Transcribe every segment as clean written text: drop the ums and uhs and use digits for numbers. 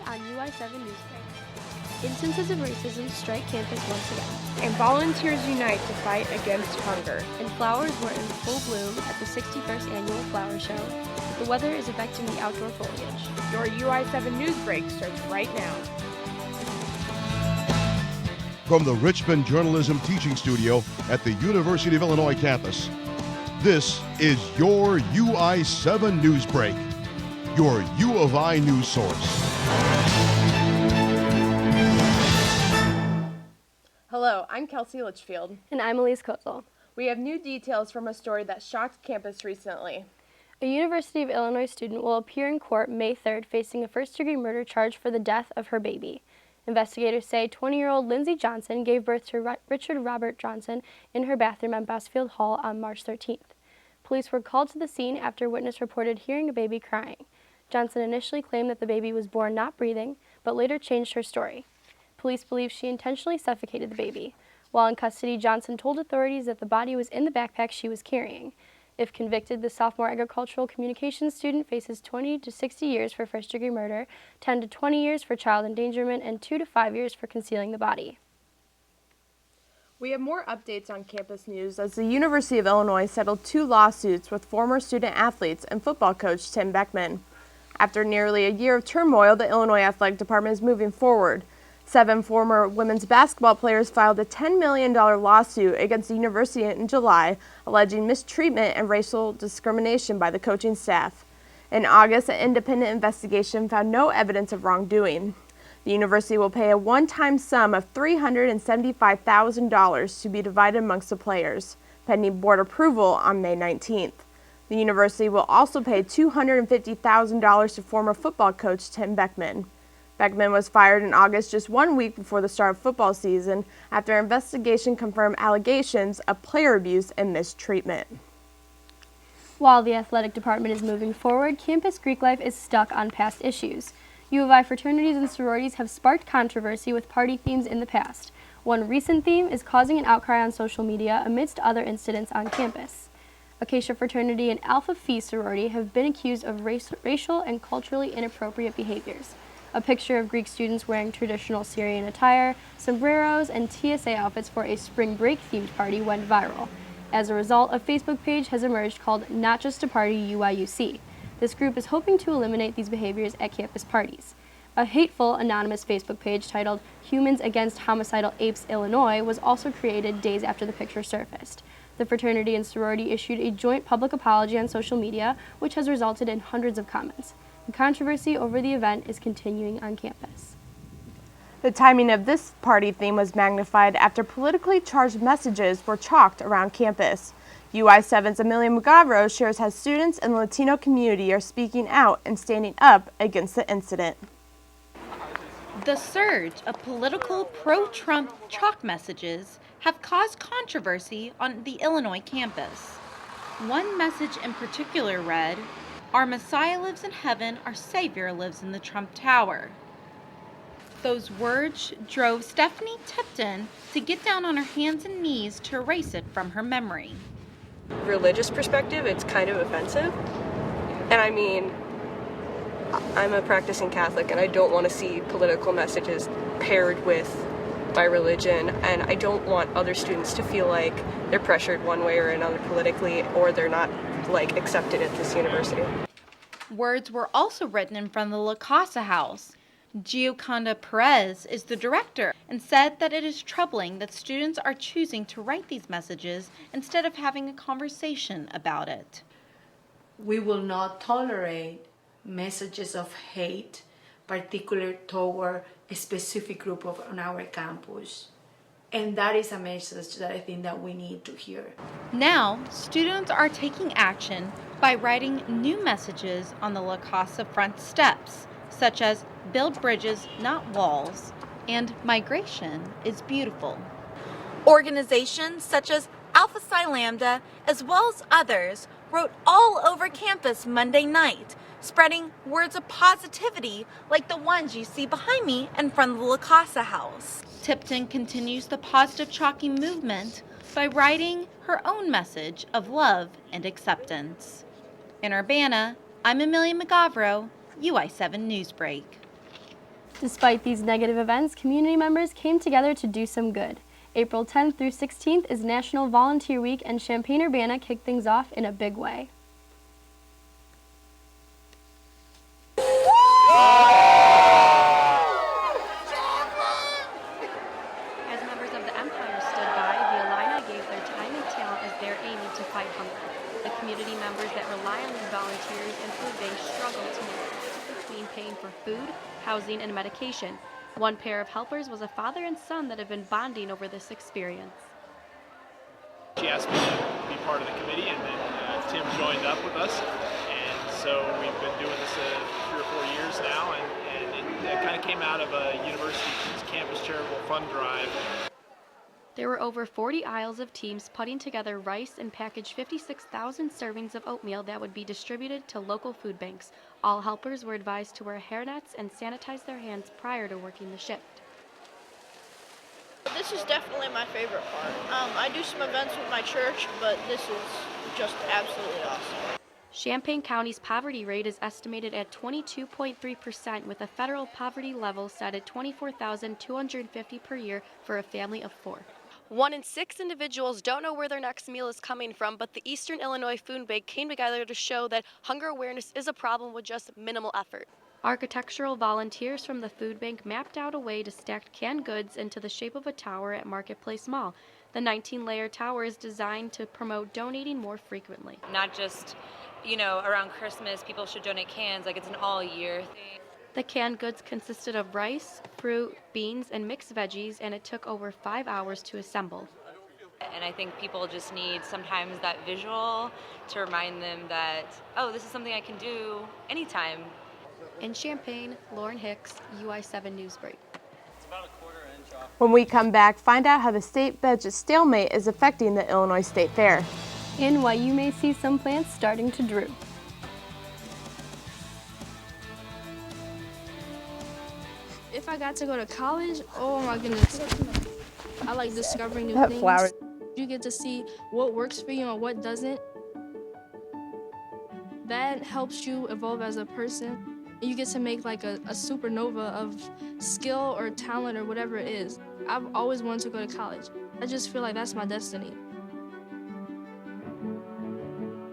on UI7 Newsbreak. Instances of racism strike campus once again. And volunteers unite to fight against hunger. And flowers were in full bloom at the 61st Annual Flower Show. The weather is affecting the outdoor foliage. Your UI7 Newsbreak starts right now. From the Richmond Journalism Teaching Studio at the University of Illinois campus, this is your UI7 Newsbreak, your U of I news source. Hello, I'm Kelsey Litchfield. And I'm Elise Kozal. We have new details from a story that shocked campus recently. A University of Illinois student will appear in court May 3rd facing a first-degree murder charge for the death of her baby. Investigators say 20-year-old Lindsay Johnson gave birth to Richard Robert Johnson in her bathroom on Bosfield Hall on March 13th. Police were called to the scene after a witness reported hearing a baby crying. Johnson initially claimed that the baby was born not breathing, but later changed her story. Police believe she intentionally suffocated the baby. While in custody, Johnson told authorities that the body was in the backpack she was carrying. If convicted, the sophomore agricultural communications student faces 20 to 60 years for first-degree murder, 10 to 20 years for child endangerment, and 2 to 5 years for concealing the body. We have more updates on campus news as the University of Illinois settled 2 lawsuits with former student athletes and football coach Tim Beckman. After nearly a year of turmoil, the Illinois Athletic Department is moving forward. 7 former women's basketball players filed a $10 million lawsuit against the university in July, alleging mistreatment and racial discrimination by the coaching staff. In August, an independent investigation found no evidence of wrongdoing. The university will pay a one-time sum of $375,000 to be divided amongst the players, pending board approval on May 19th. The university will also pay $250,000 to former football coach Tim Beckman. Beckman was fired in August, just 1 week before the start of football season, after an investigation confirmed allegations of player abuse and mistreatment. While the athletic department is moving forward, campus Greek life is stuck on past issues. U of I fraternities and sororities have sparked controversy with party themes in the past. One recent theme is causing an outcry on social media amidst other incidents on campus. Acacia fraternity and Alpha Phi sorority have been accused of racial and culturally inappropriate behaviors. A picture of Greek students wearing traditional Syrian attire, sombreros, and TSA outfits for a spring break-themed party went viral. As a result, a Facebook page has emerged called Not Just a Party UIUC. This group is hoping to eliminate these behaviors at campus parties. A hateful, anonymous Facebook page titled Humans Against Homicidal Apes Illinois was also created days after the picture surfaced. The fraternity and sorority issued a joint public apology on social media, which has resulted in hundreds of comments. The controversy over the event is continuing on campus. The timing of this party theme was magnified after politically charged messages were chalked around campus. UI7's Amelia Mugavero shares how students in the Latino community are speaking out and standing up against the incident. The surge of political pro-Trump chalk messages have caused controversy on the Illinois campus. One message in particular read, "Our Messiah lives in heaven, our Savior lives in the Trump Tower." Those words drove Steffie Tipton to get down on her hands and knees to erase it from her memory. Religious perspective, it's kind of offensive. And I mean, I'm a practicing Catholic and I don't want to see political messages paired with my religion, and I don't want other students to feel like they're pressured one way or another politically, or they're not accepted at this university. Words were also written in front of the La Casa house. Gioconda Perez is the director and said that it is troubling that students are choosing to write these messages instead of having a conversation about it. We will not tolerate messages of hate, particular toward a specific group on our campus. And that is a message that I think that we need to hear. Now, students are taking action by writing new messages on the La Casa front steps, such as "Build bridges, not walls," and "Migration is beautiful." Organizations such as Alpha Psi Lambda, as well as others, wrote all over campus Monday night, spreading words of positivity like the ones you see behind me in front of the La Casa house. Tipton continues the positive chalking movement by writing her own message of love and acceptance. In Urbana, I'm Amelia Mugavero, UI7 Newsbreak. Despite these negative events, community members came together to do some good. April 10th through 16th is National Volunteer Week, and Champaign-Urbana kicked things off in a big way. As members of the Empire stood by, the Illini gave their time and talent as they're aiming to fight hunger. The community members that rely on these volunteers and food banks struggle to make the between paying for food, housing, and medication. One pair of helpers was a father and son that have been bonding over this experience. She asked me to be part of the committee, and then Tim joined up with us. And so we've been doing this 3 or 4 years now, and it kind of came out of a university campus charitable fund drive. There were over 40 aisles of teams putting together rice and packaged 56,000 servings of oatmeal that would be distributed to local food banks. All helpers were advised to wear hairnets and sanitize their hands prior to working the shift. This is definitely my favorite part. I do some events with my church, but this is just absolutely awesome. Champaign County's poverty rate is estimated at 22.3%, with a federal poverty level set at $24,250 per year for a family of 4. 1 in 6 individuals don't know where their next meal is coming from, but the Eastern Illinois Food Bank came together to show that hunger awareness is a problem with just minimal effort. Architectural volunteers from the food bank mapped out a way to stack canned goods into the shape of a tower at Marketplace Mall. The 19-layer tower is designed to promote donating more frequently. Not just, around Christmas, people should donate cans, like it's an all-year thing. The canned goods consisted of rice, fruit, beans, and mixed veggies, and it took over 5 hours to assemble. And I think people just need sometimes that visual to remind them that, oh, this is something I can do anytime. In Champaign, Lauren Hicks, UI7 Newsbreak. When we come back, find out how the state budget stalemate is affecting the Illinois State Fair. And why you may see some plants starting to droop. If I got to go to college, oh my goodness. I like discovering new things. Flower. You get to see what works for you and what doesn't. That helps you evolve as a person. You get to make like a supernova of skill or talent or whatever it is. I've always wanted to go to college. I just feel like that's my destiny.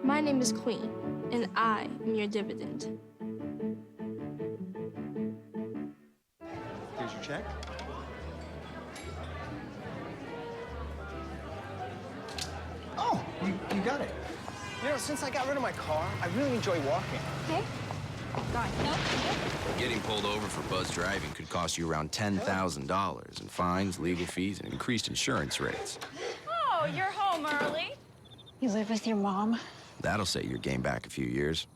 My name is Queen, and I am your dividend. Here's your check. Oh, you got it. Since I got rid of my car, I really enjoy walking. Okay. Getting pulled over for buzz driving could cost you around $10,000 in fines, legal fees, and increased insurance rates. Oh, you're home early. You live with your mom? That'll set your game back a few years.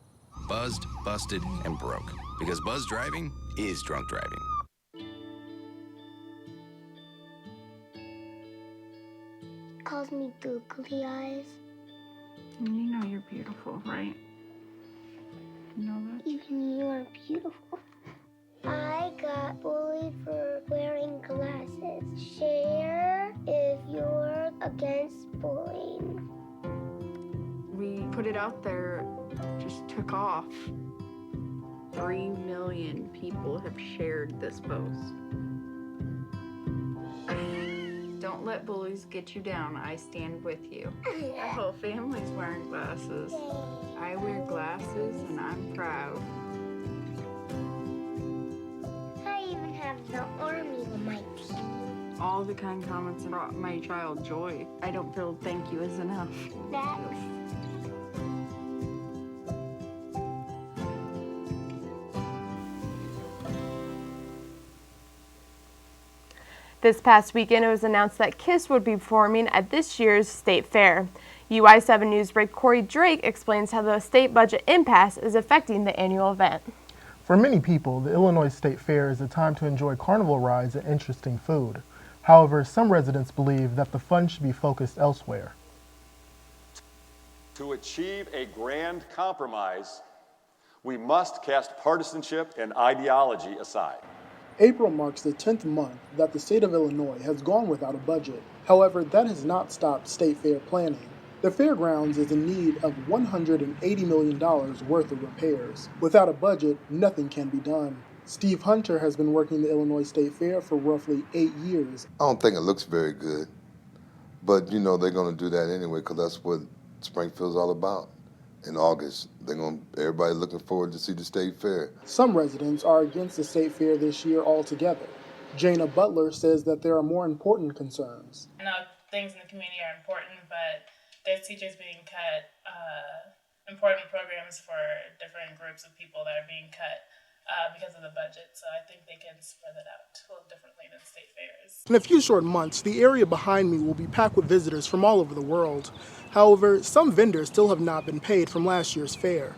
Buzzed, busted, and broke. Because buzz driving is drunk driving. Calls me googly eyes. You know you're beautiful, right? You know that? Even you are beautiful. I got bullied for wearing glasses. Share if you're against bullying. We put it out there, just took off. 3 million people have shared this post. Don't let bullies get you down. I stand with you. Our whole family's wearing glasses. I wear glasses and I'm proud. I even have the army on my team. All the kind comments brought my child joy. I don't feel thank you is enough. That's This past weekend, it was announced that KISS would be performing at this year's State Fair. UI7 Newsbreak Corey Drake explains how the state budget impasse is affecting the annual event. For many people, the Illinois State Fair is a time to enjoy carnival rides and interesting food. However, some residents believe that the funds should be focused elsewhere. To achieve a grand compromise, we must cast partisanship and ideology aside. April marks the 10th month that the state of Illinois has gone without a budget. However, that has not stopped state fair planning. The fairgrounds is in need of $180 million worth of repairs. Without a budget, nothing can be done. Steve Hunter has been working the Illinois State Fair for roughly 8 years. I don't think it looks very good, but you know they're going to do that anyway because that's what Springfield's all about. In August, everybody looking forward to see the State Fair. Some residents are against the State Fair this year altogether. Jana Butler says that there are more important concerns. I know things in the community are important, but there's teachers being cut, important programs for different groups of people that are being cut because of the budget. So I think they can spread it out a little differently than state fairs. In a few short months, the area behind me will be packed with visitors from all over the world. However, some vendors still have not been paid from last year's fair.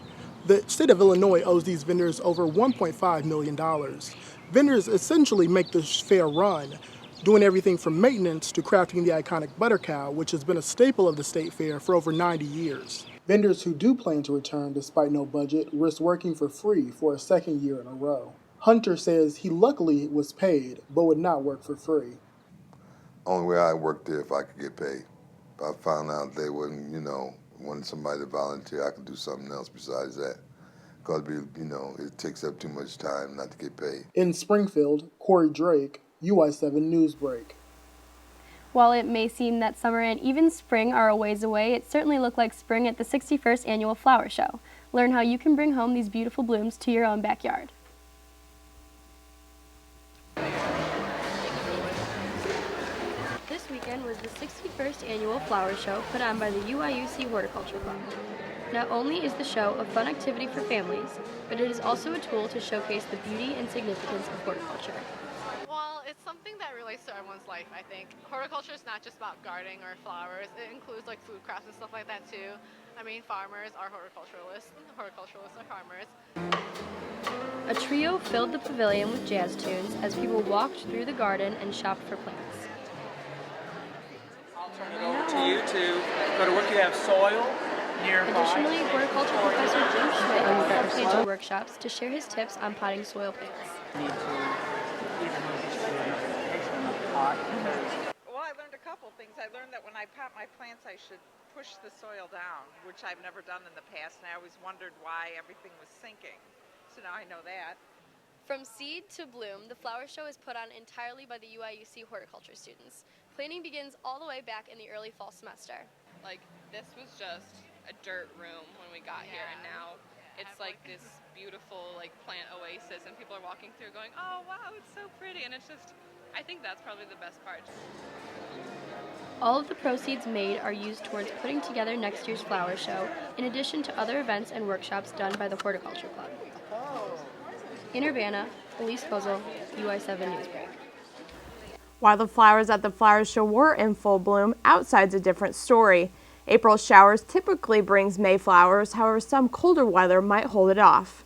The state of Illinois owes these vendors over $1.5 million. Vendors essentially make the fair run, doing everything from maintenance to crafting the iconic butter cow, which has been a staple of the state fair for over 90 years. Vendors who do plan to return despite no budget risk working for free for a second year in a row. Hunter says he luckily was paid, but would not work for free. Only way I'd work there if I could get paid. If I found out they wouldn't, wanted somebody to volunteer, I could do something else besides that. Because, it takes up too much time not to get paid. In Springfield, Corey Drake, UI7 Newsbreak. While it may seem that summer and even spring are a ways away, it certainly looked like spring at the 61st Annual Flower Show. Learn how you can bring home these beautiful blooms to your own backyard. This weekend was the 61st Annual Flower Show put on by the UIUC Horticulture Club. Not only is the show a fun activity for families, but it is also a tool to showcase the beauty and significance of horticulture. Well, it's something that relates to everyone's life, I think. Horticulture is not just about gardening or flowers. It includes like food crafts and stuff like that too. I mean, farmers are horticulturalists, and horticulturalists are farmers. A trio filled the pavilion with jazz tunes as people walked through the garden and shopped for plants. I'll turn it over to you to go to work. You have soil nearby. Additionally, horticulture professor Jim Schmidt stepped into workshops to share his tips on potting soil plants. Well, I learned a couple things. I learned that when I pot my plants, I should push the soil down, which I've never done in the past, and I always wondered why everything was sinking. So now I know that. From seed to bloom, the flower show is put on entirely by the UIUC horticulture students. Planning begins all the way back in the early fall semester. Like, this was just a dirt room when we got here, and now it's like this beautiful plant oasis, and people are walking through going, oh wow, it's so pretty, and it's just, I think that's probably the best part. All of the proceeds made are used towards putting together next year's flower show, in addition to other events and workshops done by the Horticulture Club. In Urbana, Elise, Kozal, UI7 Newsbreak. While the flowers at the flower show were in full bloom, outside's a different story. April showers typically brings May flowers, however some colder weather might hold it off.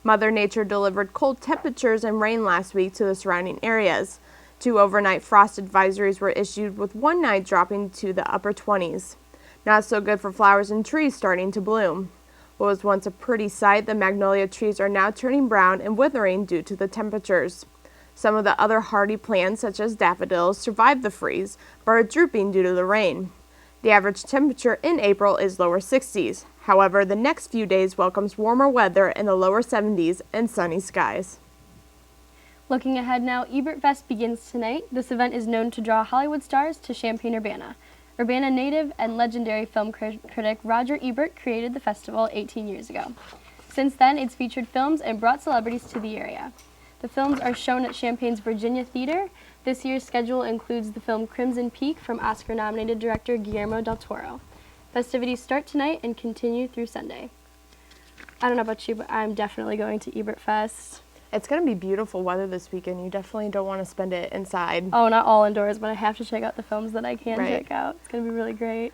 Mother Nature delivered cold temperatures and rain last week to the surrounding areas. 2 overnight frost advisories were issued, with one night dropping to the upper 20s. Not so good for flowers and trees starting to bloom. What was once a pretty sight, the magnolia trees are now turning brown and withering due to the temperatures. Some of the other hardy plants, such as daffodils, survived the freeze, but are drooping due to the rain. The average temperature in April is lower 60s. However, the next few days welcomes warmer weather in the lower 70s and sunny skies. Looking ahead now, Ebert Fest begins tonight. This event is known to draw Hollywood stars to Champaign-Urbana. Urbana native and legendary film critic Roger Ebert created the festival 18 years ago. Since then, it's featured films and brought celebrities to the area. The films are shown at Champaign's Virginia Theater. This year's schedule includes the film Crimson Peak from Oscar-nominated director Guillermo del Toro. Festivities start tonight and continue through Sunday. I don't know about you, but I'm definitely going to Ebert Fest. It's going to be beautiful weather this weekend. You definitely don't want to spend it inside. Oh, not all indoors, but I have to check out the films that I can check out. It's going to be really great.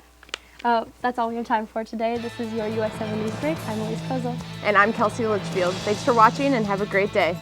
That's all we have time for today. This is your US7 Newsbreak. I'm Elise Kozal. And I'm Kelsey Litchfield. Thanks for watching and have a great day.